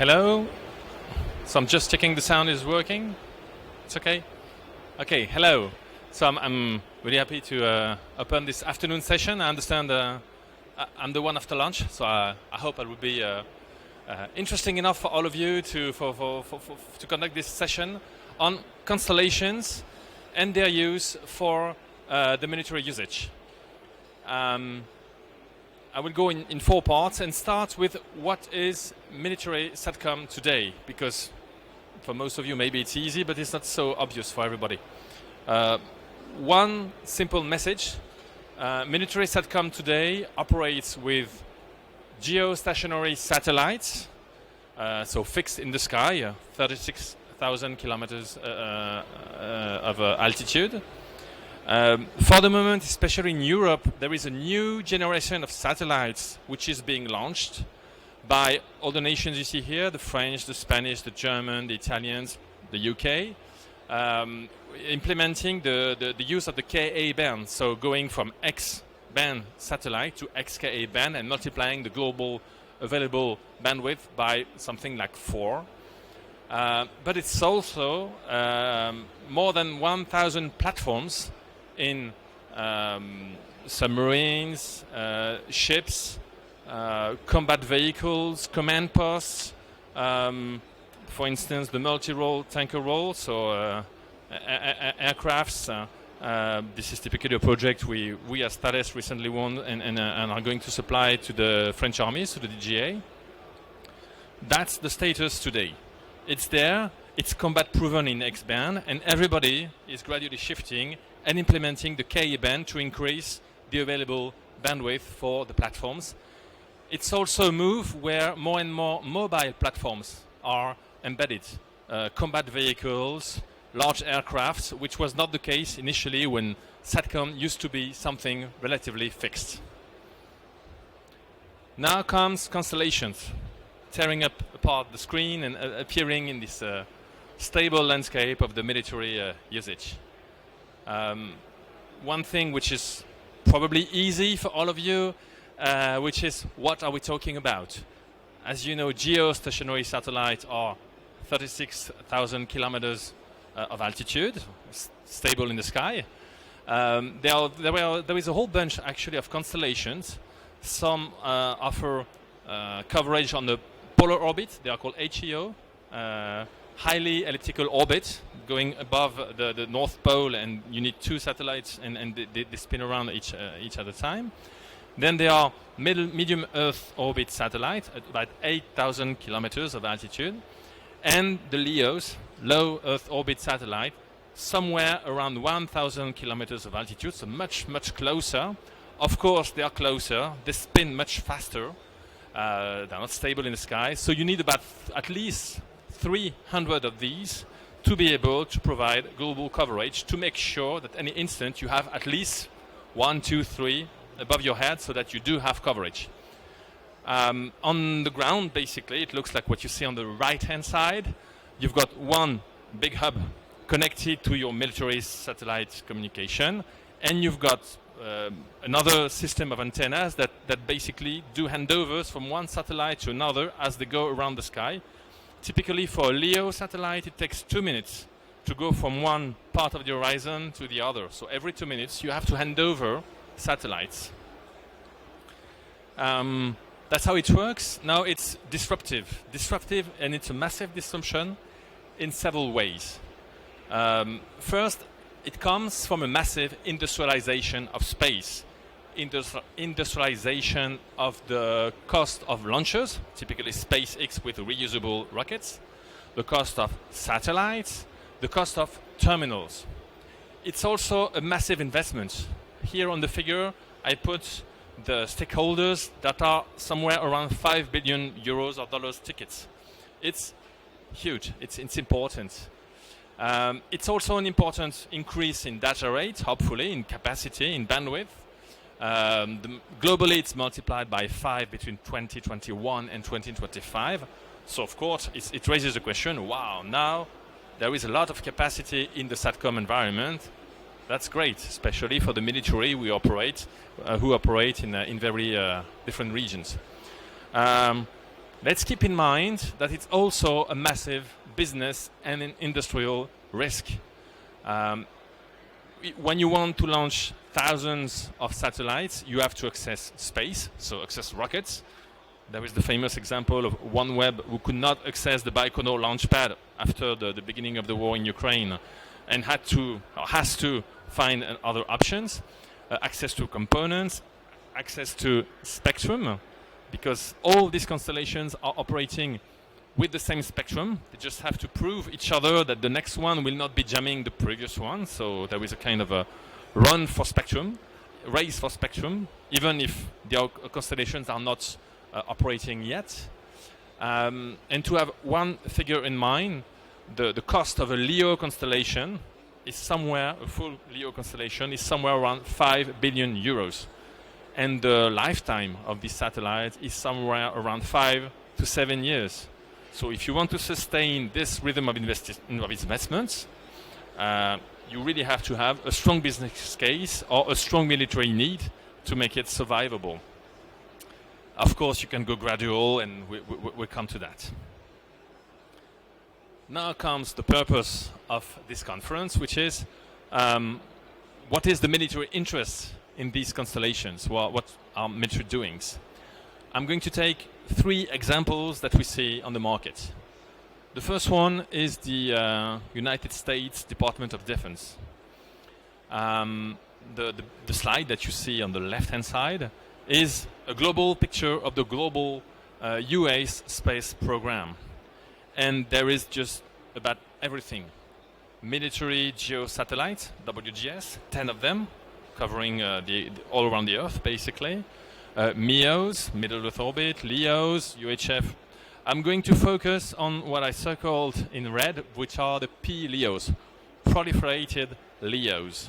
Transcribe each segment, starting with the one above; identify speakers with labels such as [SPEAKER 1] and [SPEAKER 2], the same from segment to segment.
[SPEAKER 1] Hello. So I'm just checking the sound is working. It's okay? Okay, hello. So I'm really happy to open this afternoon session. I understand I'm the one after lunch, so I hope it will be interesting enough for all of you to conduct this session on constellations and their use for the military usage. I will go in 4 parts and start with what is military Satcom today, because for most of you maybe it's easy, but it's not so obvious for everybody. One simple message: military Satcom today operates with geostationary satellites, so fixed in the sky, 36,000 kilometers of altitude. For the moment, especially in Europe, there is a new generation of satellites which is being launched by all the nations you see here: the French, the Spanish, the German, the Italians, the UK, implementing the use of the Ka band, so going from X-band satellite to XKA band and multiplying the global available bandwidth by something like 4. But it's also more than 1,000 platforms in submarines, ships, combat vehicles, command posts, for instance the multi-role tanker role, so aircrafts. This is typically a project we as THALES recently won and are going to supply to the French armies, to the DGA. That's the status today. It's there, it's combat proven in X-band, and everybody is gradually shifting and implementing the Ka band to increase the available bandwidth for the platforms. It's also a move where more and more mobile platforms are embedded. Combat vehicles, large aircrafts, which was not the case initially when Satcom used to be something relatively fixed. Now comes Constellations, tearing apart the screen and appearing in this stable landscape of the military usage. One thing which is probably easy for all of you, which is what are we talking about? As you know, geostationary satellites are 36,000 kilometers of altitude, stable in the sky. There is a whole bunch actually of constellations. Some offer coverage on the polar orbit. They are called HEO, highly elliptical orbit, going above the North Pole, and you need 2 satellites, and they spin around each at a time. Then there are medium Earth orbit satellites at about 8,000 kilometers of altitude, and the LEOs, low Earth orbit satellite, somewhere around 1,000 kilometers of altitude, so much closer. Of course, they are closer. They spin much faster. They're not stable in the sky, so you need about at least 300 of these to be able to provide global coverage, to make sure that any instant you have at least 1, 2, 3 above your head, so that you do have coverage. On the ground, basically, it looks like what you see on the right-hand side. You've got one big hub connected to your military satellite communication, and you've got another system of antennas that basically do handovers from one satellite to another as they go around the sky. Typically for a LEO satellite, it takes 2 minutes to go from one part of the horizon to the other. So every 2 minutes you have to hand over satellites. That's how it works. Now it's disruptive, and it's a massive disruption in several ways. First, it comes from a massive industrialization of space, industrialization of the cost of launchers, typically SpaceX with reusable rockets, the cost of satellites, the cost of terminals. It's also a massive investment. Here on the figure, I put the stakeholders that are somewhere around 5 billion euros or dollars tickets. It's huge, it's important. It's also an important increase in data rate, hopefully, in capacity, in bandwidth. Globally, it's multiplied by 5 between 2021 and 2025. So, of course, it raises the question, wow, now there is a lot of capacity in the Satcom environment. That's great, especially for the military who operate in very different regions. Let's keep in mind that it's also a massive business and an industrial risk. When you want to launch thousands of satellites, you have to access space, so access rockets. There is the famous example of OneWeb, who could not access the Baikonur launch pad after the beginning of the war in Ukraine, and has to find other options. Access to components, access to spectrum, because all these constellations are operating with the same spectrum. They just have to prove each other that the next one will not be jamming the previous one. So there is a kind of a run for spectrum, race for spectrum, even if the constellations are not operating yet. And to have one figure in mind, the cost of a Leo constellation is somewhere, a full Leo constellation is somewhere around 5 billion euros. And the lifetime of these satellites is somewhere around 5 to 7 years. So if you want to sustain this rhythm of investments, you really have to have a strong business case or a strong military need to make it survivable. Of course, you can go gradual, and we'll come to that. Now comes the purpose of this conference, which is what is the military interest in these constellations? What are military doings? I'm going to take 3 examples that we see on the market. The first one is the United States Department of Defense. The slide that you see on the left-hand side is a global picture of the global US space program. And there is just about everything. Military geosatellites, WGS, 10 of them, covering all around the Earth, basically. MEOs, middle Earth orbit, LEOs, UHF. I'm going to focus on what I circled in red, which are the P-LEOs, proliferated LEOs.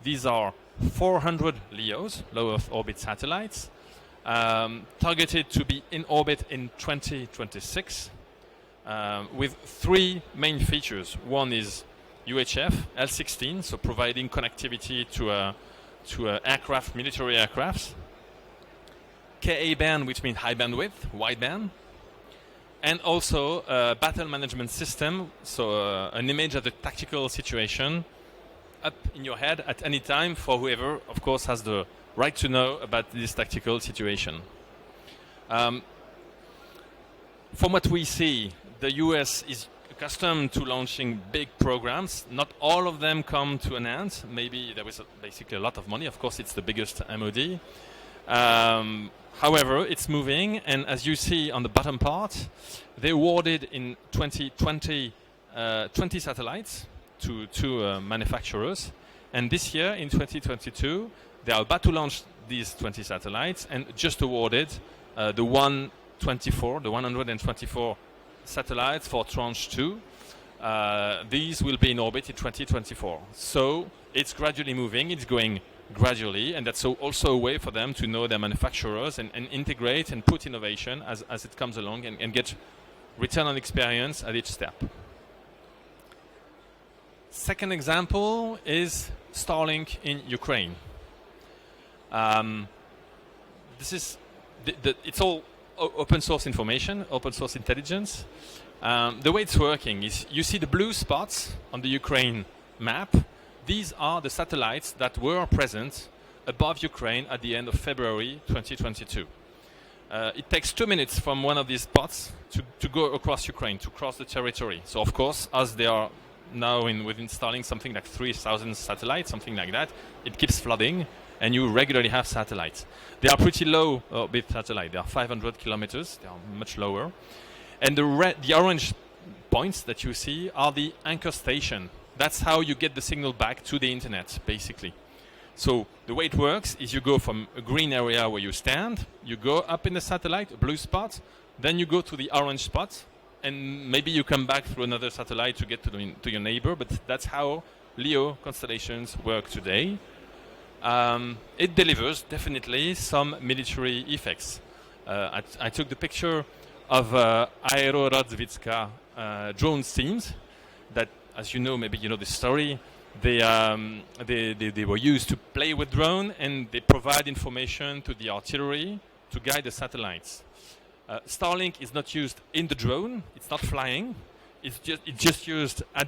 [SPEAKER 1] These are 400 LEOs, low Earth orbit satellites, targeted to be in orbit in 2026, with 3 main features. One is UHF, L16, so providing connectivity to aircraft, military aircrafts. Ka-band, which means high bandwidth, wideband. And also a battle management system, so an image of the tactical situation up in your head at any time for whoever, of course, has the right to know about this tactical situation. From what we see, the US is accustomed to launching big programs. Not all of them come to an end. Maybe there is basically a lot of money. Of course, it's the biggest MOD. However, it's moving, and as you see on the bottom part, they awarded in 2020 20 satellites to 2 manufacturers, and this year in 2022 they are about to launch these 20 satellites and just awarded the 124 satellites for Tranche 2. These will be in orbit in 2024. So it's gradually moving, it's going gradually, and that's also a way for them to know their manufacturers and integrate and put innovation as it comes along and get return on experience at each step. Second example is Starlink in Ukraine. It's all open source information, open source intelligence. The way it's working is you see the blue spots on the Ukraine map. These are the satellites that were present above Ukraine at the end of February 2022. It takes 2 minutes from one of these spots to go across Ukraine, to cross the territory. So of course, as they are now with installing something like 3,000 satellites, something like that, it keeps flooding, and you regularly have satellites. They are pretty low orbit satellites. They are 500 kilometers. They are much lower. And the orange points that you see are the anchor station. That's how you get the signal back to the internet, basically. So the way it works is you go from a green area where you stand, you go up in the satellite, a blue spot, then you go to the orange spot, and maybe you come back through another satellite to get to your neighbor, but that's how Leo constellations work today. It delivers definitely some military effects. I took the picture of Aerorazvitka drone teams that, as you know, maybe you know the story, they were used to play with drone, and they provide information to the artillery to guide the satellites. Starlink is not used in the drone. It's not flying. It's just used on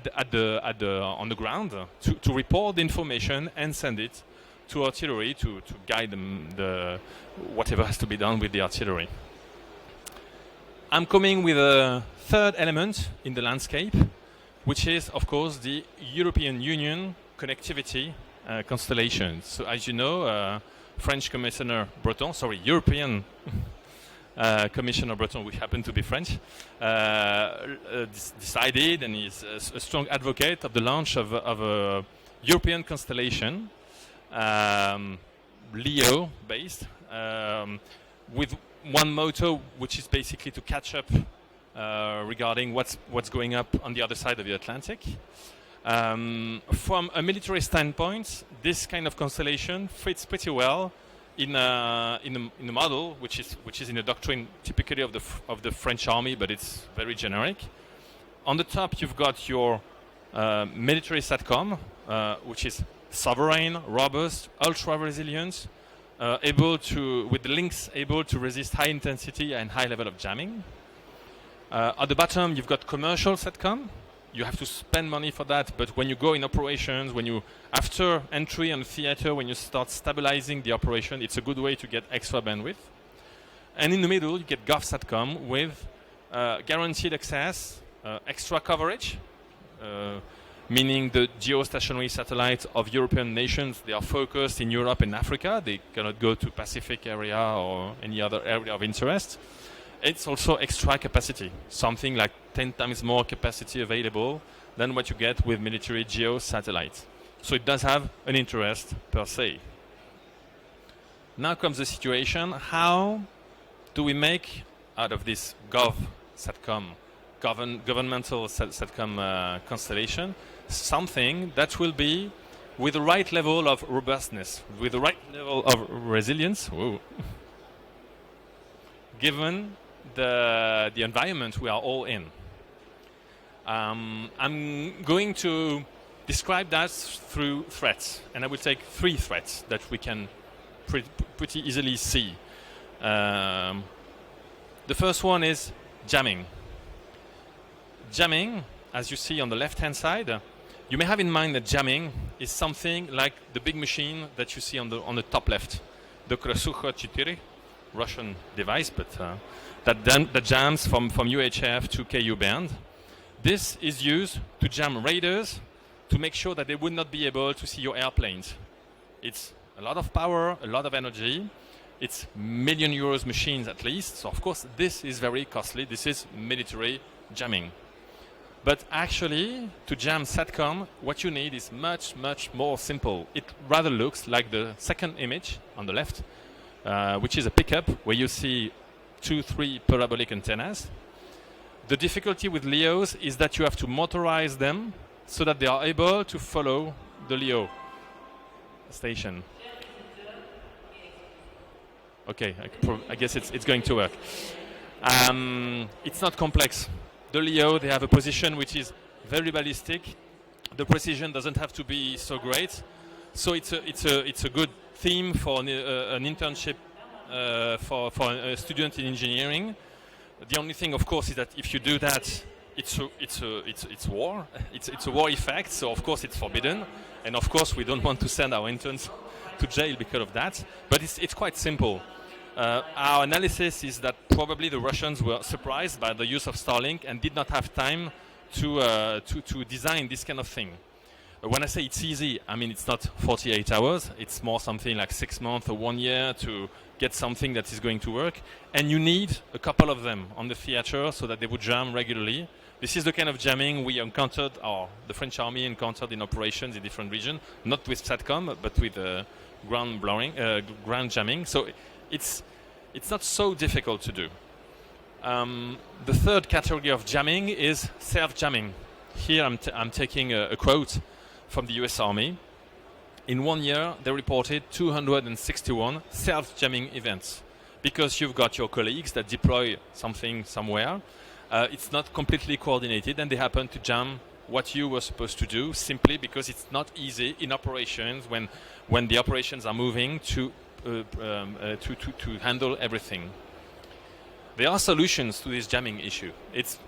[SPEAKER 1] the ground to report the information and send it to artillery to guide them whatever has to be done with the artillery. I'm coming with a third element in the landscape, which is, of course, the European Union connectivity constellation. So, as you know, French Commissioner Breton, European Commissioner Breton, we happen to be French, decided and is a strong advocate of the launch of a European constellation, Leo-based, with one motto, which is basically to catch up regarding what's going up on the other side of the Atlantic. From a military standpoint, this kind of constellation fits pretty well in a model which is in a doctrine typically of the French army, but it's very generic. On the top, you've got your military Satcom, which is sovereign, robust, ultra resilient, with the links able to resist high intensity and high level of jamming. At the bottom, you've got commercial Satcom. You have to spend money for that, but when you go in operations, after entry on theater, when you start stabilizing the operation, it's a good way to get extra bandwidth. And in the middle, you get GovSatcom with guaranteed access, extra coverage, meaning the geostationary satellites of European nations, they are focused in Europe and Africa. They cannot go to Pacific area or any other area of interest. It's also extra capacity, something like 10 times more capacity available than what you get with military geo satellites. So it does have an interest per se. Now comes the situation, how do we make out of this GovSatcom, governmental Satcom constellation, something that will be with the right level of robustness, with the right level of resilience, given the environment we are all in. I'm going to describe that through threats, and I will take 3 threats that we can pretty easily see. The first one is jamming. Jamming, as you see on the left-hand side, you may have in mind that jamming is something like the big machine that you see on the top left, the Krasukha 4, Russian device, but that jams from UHF to KU band. This is used to jam radars to make sure that they would not be able to see your airplanes. It's a lot of power, a lot of energy. It's million euros machines at least. So of course this is very costly. This is military jamming. But actually, to jam Satcom, what you need is much, much more simple. It rather looks like the second image on the left, which is a pickup where you see 2-3 parabolic antennas. The difficulty with LEOs is that you have to motorize them so that they are able to follow the LEO station. Okay, I guess it's going to work. It's not complex. The LEO, they have a position which is very ballistic. The precision doesn't have to be so great. So it's a good theme for an internship for a student in engineering. The only thing, of course, is that if you do that, it's war. It's a war effect. So of course it's forbidden, and of course we don't want to send our interns to jail because of that. But it's quite simple. Our analysis is that probably the Russians were surprised by the use of Starlink and did not have time to design this kind of thing. When I say it's easy, I mean it's not 48 hours. It's more something like 6 months or 1 year to get something that is going to work. And you need a couple of them on the theater so that they would jam regularly. This is the kind of jamming we encountered, or the French army encountered in operations in different regions, not with Satcom, but with ground jamming. So it's not so difficult to do. The third category of jamming is self-jamming. Here I'm taking a quote from the US Army. In 1 year, they reported 261 self-jamming events. Because you've got your colleagues that deploy something somewhere, it's not completely coordinated, and they happen to jam what you were supposed to do, simply because it's not easy in operations when the operations are moving to handle everything. There are solutions to this jamming issue. It's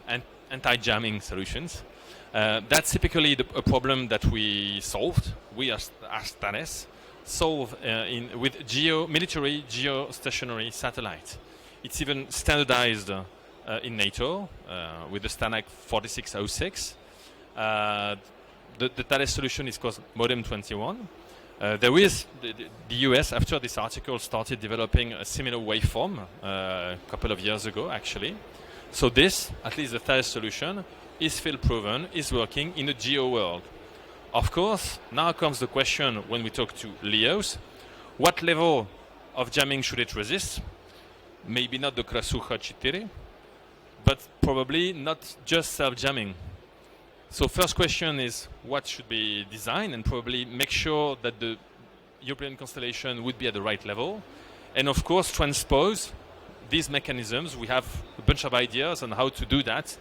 [SPEAKER 1] anti-jamming solutions. That's typically a problem that we solved. We as THALES solve with military geostationary satellite. It's even standardized in NATO with the standard 4606. The THALES solution is called Modem 21. There is the US, after this article, started developing a similar waveform a couple of years ago, actually. So this, at least the THALES solution, is field proven, is working in a geo world. Of course, now comes the question when we talk to Leos, what level of jamming should it resist? Maybe not the Krasucha 4, but probably not just self-jamming. So first question is what should be designed, and probably make sure that the European constellation would be at the right level. And of course transpose these mechanisms. We have a bunch of ideas on how to do that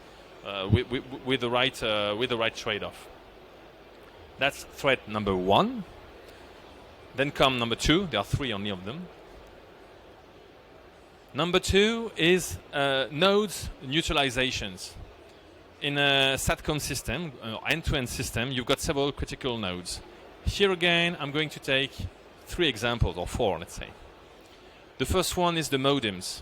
[SPEAKER 1] with the right trade-off. That's threat number one. Then come number two. There are three only of them. Number two is nodes neutralizations. In a Satcom system, end-to-end system, you've got several critical nodes. Here again, I'm going to take three examples, or four, let's say. The first one is the modems.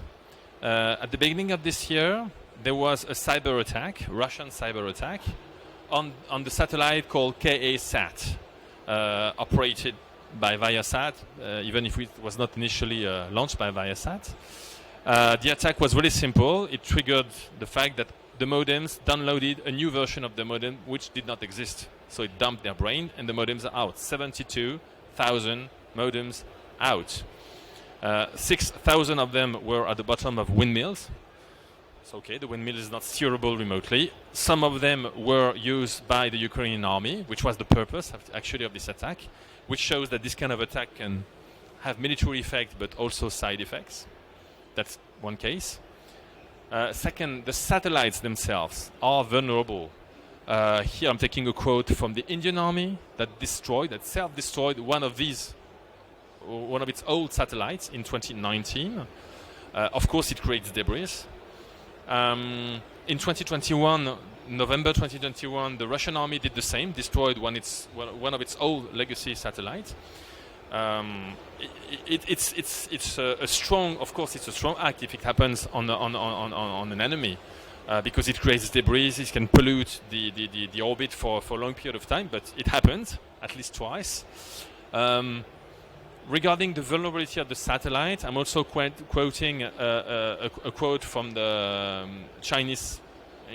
[SPEAKER 1] At the beginning of this year, there was a cyber attack, Russian cyber attack, on the satellite called KA-SAT, operated by Viasat, even if it was not initially launched by Viasat. The attack was really simple. It triggered the fact that the modems downloaded a new version of the modem which did not exist. So it dumped their brain and the modems are out. 72,000 modems out. 6,000 of them were at the bottom of windmills. So okay, the windmill is not steerable remotely. Some of them were used by the Ukrainian army, which was the purpose actually of this attack, which shows that this kind of attack can have military effect but also side effects. That's one case. Second, the satellites themselves are vulnerable. Here I'm taking a quote from the Indian Army that self-destroyed one of its old satellites in 2019. Of course, it creates debris. In 2021, November 2021, the Russian army did the same, destroyed one of its old legacy satellites. It's a strong, of course, it's a strong act if it happens on an enemy, because it creates debris. It can pollute the orbit for a long period of time. But it happened at least twice. Regarding the vulnerability of the satellite, I'm also quoting a quote from the Chinese,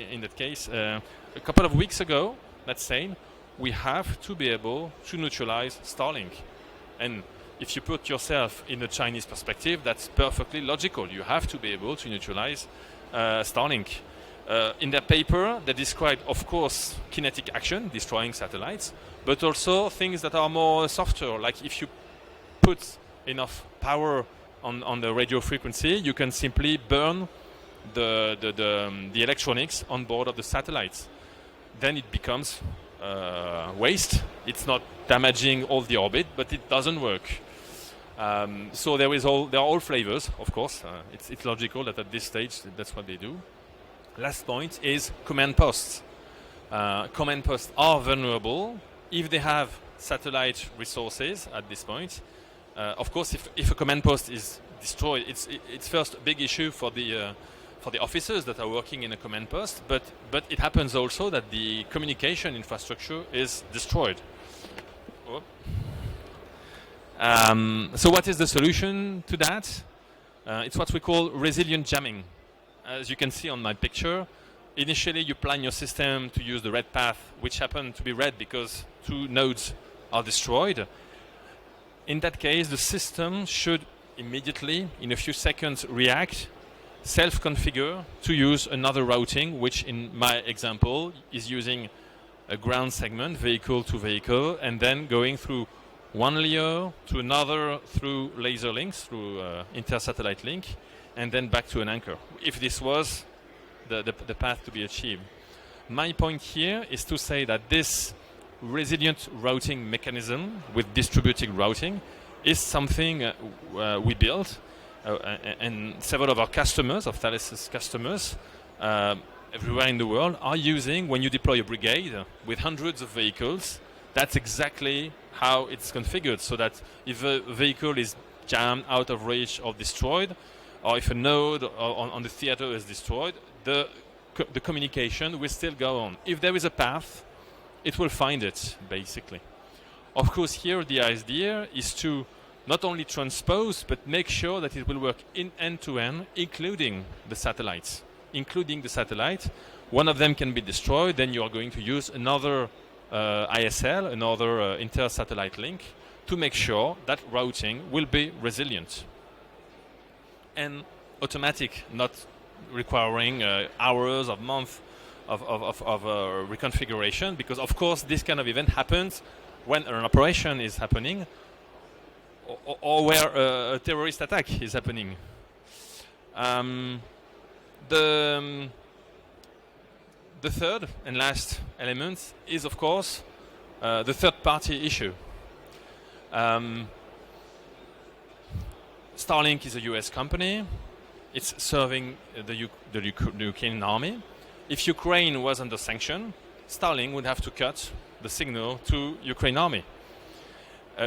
[SPEAKER 1] in that case, a couple of weeks ago, that's saying we have to be able to neutralize Starlink. And if you put yourself in a Chinese perspective, that's perfectly logical. You have to be able to neutralize Starlink. In their paper, they describe, of course, kinetic action, destroying satellites, but also things that are more softer, like if you put enough power on the radio frequency, you can simply burn the electronics on board of the satellites. Then it becomes waste. It's not damaging all the orbit, but it doesn't work. So there are all flavors, of course. It's logical that at this stage that's what they do. Last point is command posts. Command posts are vulnerable if they have satellite resources at this point. Of course, if a command post is destroyed, it's first a big issue for the officers that are working in a command post, but it happens also that the communication infrastructure is destroyed. So what is the solution to that? It's what we call resilient jamming. As you can see on my picture, initially you plan your system to use the red path, which happened to be red because two nodes are destroyed. In that case, the system should immediately, in a few seconds, react, self-configure to use another routing, which in my example is using a ground segment, vehicle to vehicle, and then going through one Leo to another through laser links, through inter-satellite link, and then back to an anchor, if this was the path to be achieved. My point here is to say that this resilient routing mechanism with distributed routing is something we built. and several of our customers, of Thales' customers, everywhere in the world, are using, when you deploy a brigade with hundreds of vehicles, that's exactly how it's configured, so that if a vehicle is jammed, out of reach, or destroyed, or if a node on the theater is destroyed, the communication will still go on. If there is a path, it will find it, basically. Of course, here the idea is to not only transpose, but make sure that it will work in end-to-end, including the satellites. Including the satellite. One of them can be destroyed, then you are going to use another ISL, another inter-satellite link, to make sure that routing will be resilient and automatic, not requiring hours of months of reconfiguration, because of course this kind of event happens when an operation is happening or where a terrorist attack is happening. The third and last element is, of course, the third-party issue. Starlink is a US company. It's serving the Ukrainian army. If Ukraine was under sanction, Starlink would have to cut the signal to Ukraine army.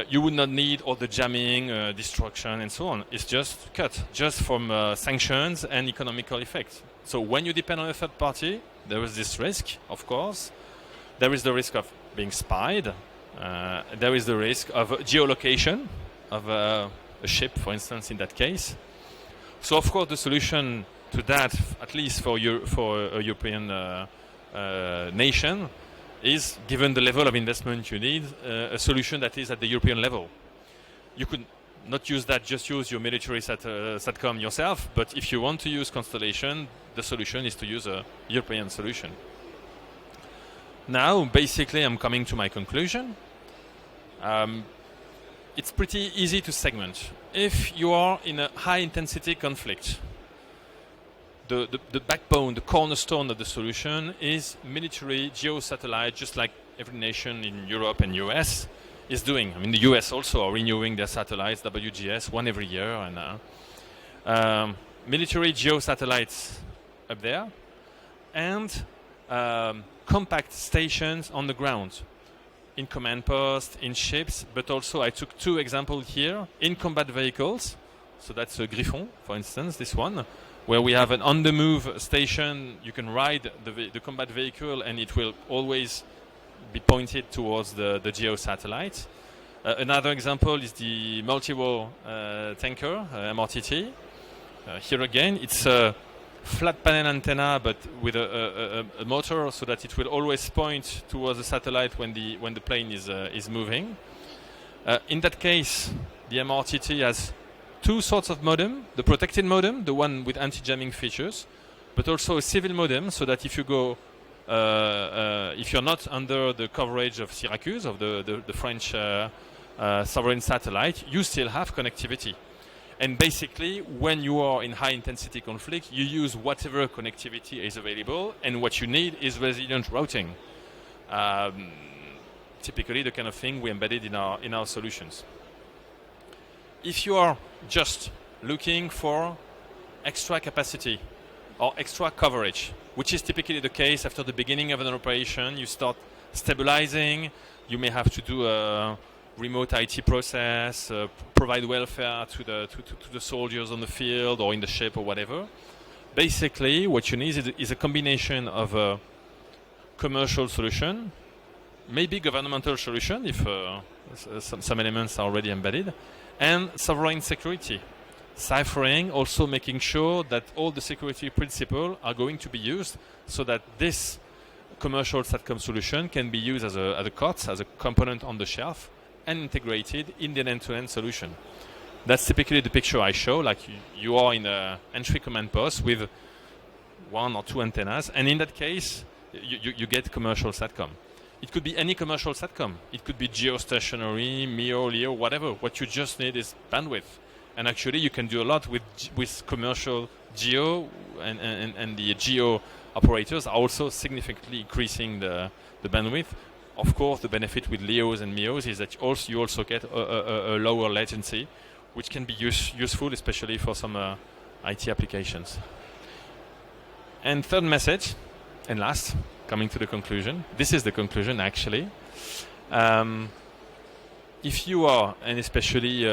[SPEAKER 1] You would not need all the jamming, destruction, and so on. It's just cut, just from sanctions and economical effects. So when you depend on a third party, there is this risk, of course. There is the risk of being spied. There is the risk of geolocation of a ship, for instance, in that case. So, of course, the solution to that, at least for a European nation, is, given the level of investment you need, a solution that is at the European level. You could not use that, just use your military Satcom yourself, but if you want to use Constellation, the solution is to use a European solution. Now, basically, I'm coming to my conclusion. It's pretty easy to segment. If you are in a high-intensity conflict, the backbone, the cornerstone of the solution is military geosatellite, just like every nation in Europe and US is doing. I mean, the US also are renewing their satellites, WGS, one every year. And military geosatellites up there, and compact stations on the ground, in command posts, in ships, but also I took two examples here, in combat vehicles. So that's a Griffon, for instance, this one, where we have an on-the-move station. You can ride the combat vehicle and it will always be pointed towards the geosatellite. Another example is the multi-role tanker, Mrtt. Here again, it's a flat panel antenna, but with a motor, so that it will always point towards the satellite when the plane is moving. In that case, the Mrtt has two sorts of modem: the protected modem, the one with anti-jamming features, but also a civil modem, so that if you go, if you're not under the coverage of Syracuse, of the French sovereign satellite, you still have connectivity. And basically, when you are in high-intensity conflict, you use whatever connectivity is available, and what you need is resilient routing. Typically, the kind of thing we embedded in our solutions. If you are just looking for extra capacity or extra coverage, which is typically the case after the beginning of an operation, you start stabilizing, you may have to do a remote IT process, provide welfare to the soldiers on the field or in the ship or whatever. Basically, what you need is a combination of a commercial solution, maybe governmental solution if some elements are already embedded, and sovereign security. Ciphering, also making sure that all the security principles are going to be used, so that this commercial Satcom solution can be used as a COTS, as a component on the shelf, and integrated in the end-to-end solution. That's typically the picture I show, like you are in an entry command post with one or two antennas, and in that case, you get commercial Satcom. It could be any commercial Satcom. It could be geostationary, MEO, LEO, whatever. What you just need is bandwidth. And actually, you can do a lot with commercial geo, and the geo operators are also significantly increasing the bandwidth. Of course, the benefit with LEOs and MEOs is that you also get a lower latency which can be useful, especially for some IT applications. And third message, and last, coming to the conclusion. This is the conclusion, actually. If you are, and especially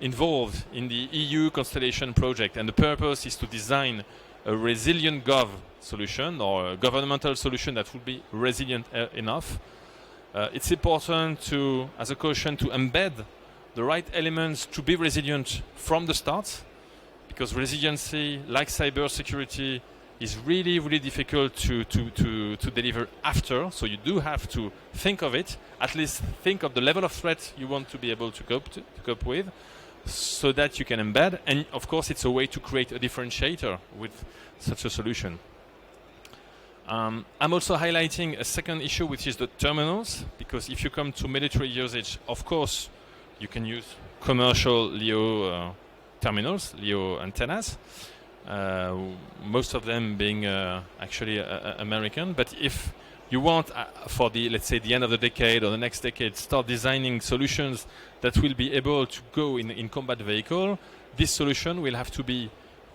[SPEAKER 1] involved in the EU Constellation project, and the purpose is to design a resilient gov solution or a governmental solution that will be resilient enough, it's important to, as a caution, to embed the right elements to be resilient from the start, because resiliency, like cybersecurity, is really, really difficult to deliver after. So you do have to think of it, at least think of the level of threat you want to be able to cope with, so that you can embed. And of course, it's a way to create a differentiator with such a solution. I'm also highlighting a second issue, which is the terminals, because if you come to military usage, of course, you can use commercial LEO terminals, LEO antennas. Most of them being actually American. But if you want, for the, let's say, the end of the decade or the next decade, start designing solutions that will be able to go in combat vehicle, this solution will have to be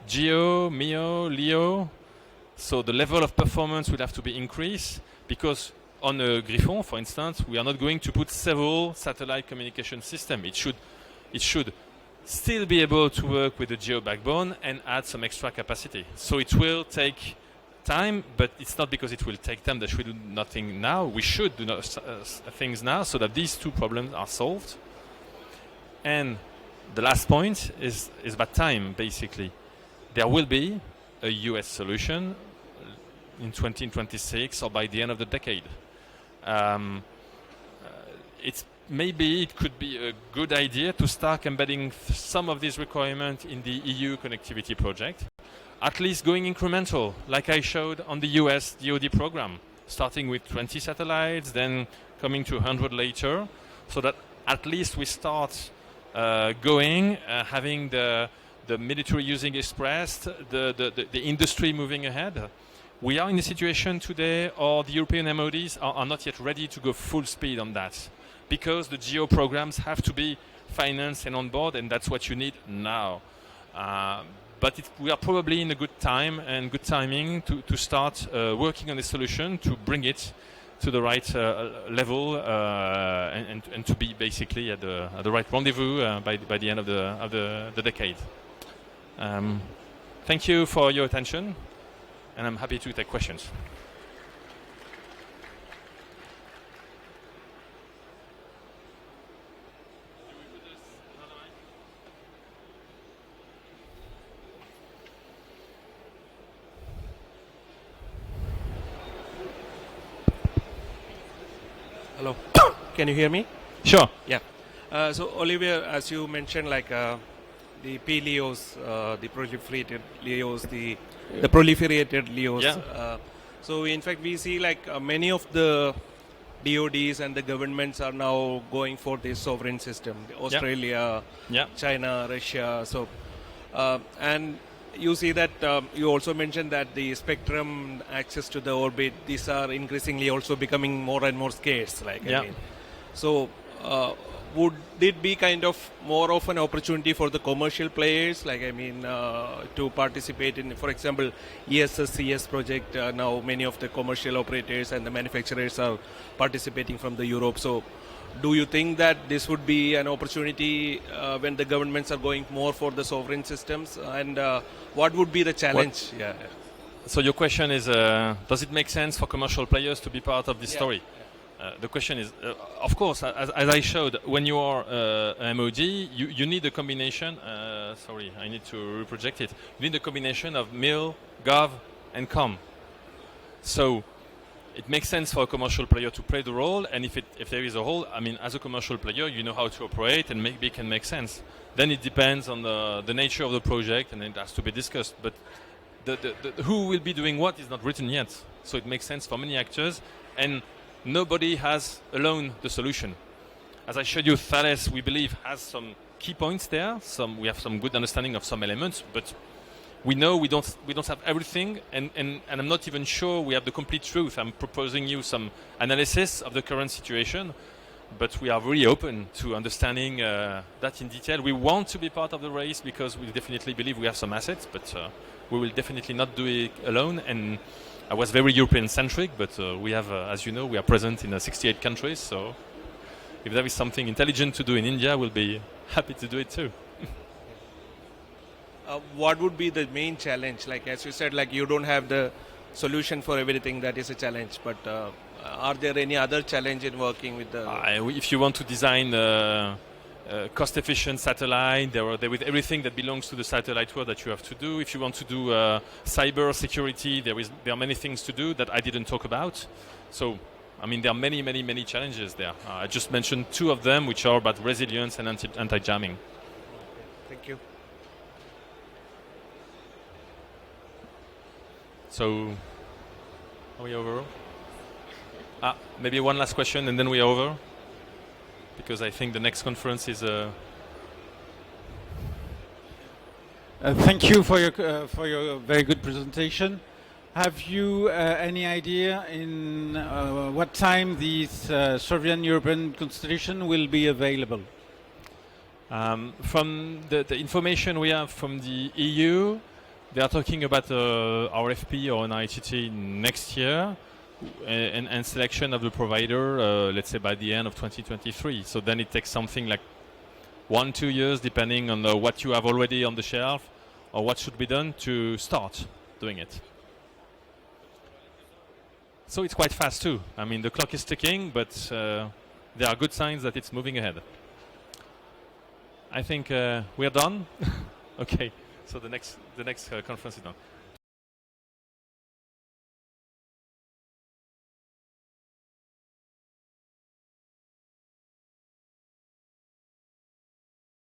[SPEAKER 1] GEO, MEO, LEO. So the level of performance will have to be increased, because on a Griffon, for instance, we are not going to put several satellite communication systems. It should still be able to work with the GEO backbone and add some extra capacity. So it will take time, but it's not because it will take time that we do nothing now. We should do things now so that these two problems are solved. And the last point is about time, basically. There will be a US solution in 2026 or by the end of the decade. Maybe it could be a good idea to start embedding some of these requirements in the EU connectivity project, at least going incremental, like I showed on the US DoD program, starting with 20 satellites, then coming to 100 later, so that at least we start having the military using expressed, the industry moving ahead. We are in a situation today, or the European MODs are not yet ready to go full speed on that, because the GEO programs have to be financed and on board, and that's what you need now. But we are probably in a good time and good timing to start working on a solution to bring it to the right level and to be basically at the right rendezvous by the end of the decade. Thank you for your attention, and I'm happy to take questions.
[SPEAKER 2] Hello. Can you hear me?
[SPEAKER 1] Sure.
[SPEAKER 2] Yeah. So Olivier, as you mentioned, like the PLEOs, the proliferated LEOs, the proliferated LEOs.
[SPEAKER 1] Yeah.
[SPEAKER 2] So in fact, we see like many of the DODs and the governments are now going for this sovereign system. Australia, China, Russia. So and you see that you also mentioned that the spectrum access to the orbit, these are increasingly also becoming more and more scarce. I mean, so would it be kind of more of an opportunity for the commercial players, to participate in, for example, ESS-CS project? Now many of the commercial operators and the manufacturers are participating from the Europe. So do you think that this would be an opportunity when the governments are going more for the sovereign systems? And what would be the challenge?
[SPEAKER 1] So your question is, does it make sense for commercial players to be part of this story? The question is, of course, as I showed, when you are an MOD, you need a combination. Sorry, I need to project it. You need a combination of MIL, Gov, and Com. So it makes sense for a commercial player to play the role, and if there is a role, I mean, as a commercial player, you know how to operate, and maybe it can make sense. Then it depends on the nature of the project, and it has to be discussed. But the who will be doing what is not written yet. So it makes sense for many actors, and nobody has alone the solution. As I showed you, THALES, we believe, has some key points there. We have some good understanding of some elements, but we know we don't have everything, and I'm not even sure we have the complete truth. I'm proposing you some analysis of the current situation, but we are really open to understanding that in detail. We want to be part of the race because we definitely believe we have some assets, but we will definitely not do it alone. And I was very European-centric, but we have, as you know, we are present in 68 countries. So if there is something intelligent to do in India, we'll be happy to do it too.
[SPEAKER 2] What would be the main challenge? Like as you said, like you don't have the solution for everything. That is a challenge. But are there any other challenge in working with the?
[SPEAKER 1] If you want to design cost-efficient satellite, there with everything that belongs to the satellite world that you have to do. If you want to do cyber security, there are many things to do that I didn't talk about. So, I mean, there are many challenges there. I just mentioned two of them, which are about resilience and anti-jamming.
[SPEAKER 2] Thank you.
[SPEAKER 1] So, are we over? Maybe one last question and then we are over. Because I think the next conference is.
[SPEAKER 3] Thank you for your very good presentation. Have you any idea in what time this Sovereign European Constellation will be available?
[SPEAKER 1] From the information we have from the EU, they are talking about RFP or an ITT next year. And selection of the provider, let's say by the end of 2023. So then it takes something like 1-2 years, depending on what you have already on the shelf or what should be done to start doing it. So it's quite fast too. I mean, the clock is ticking, but there are good signs that it's moving ahead. I think we're done. Okay, so the next conference is done.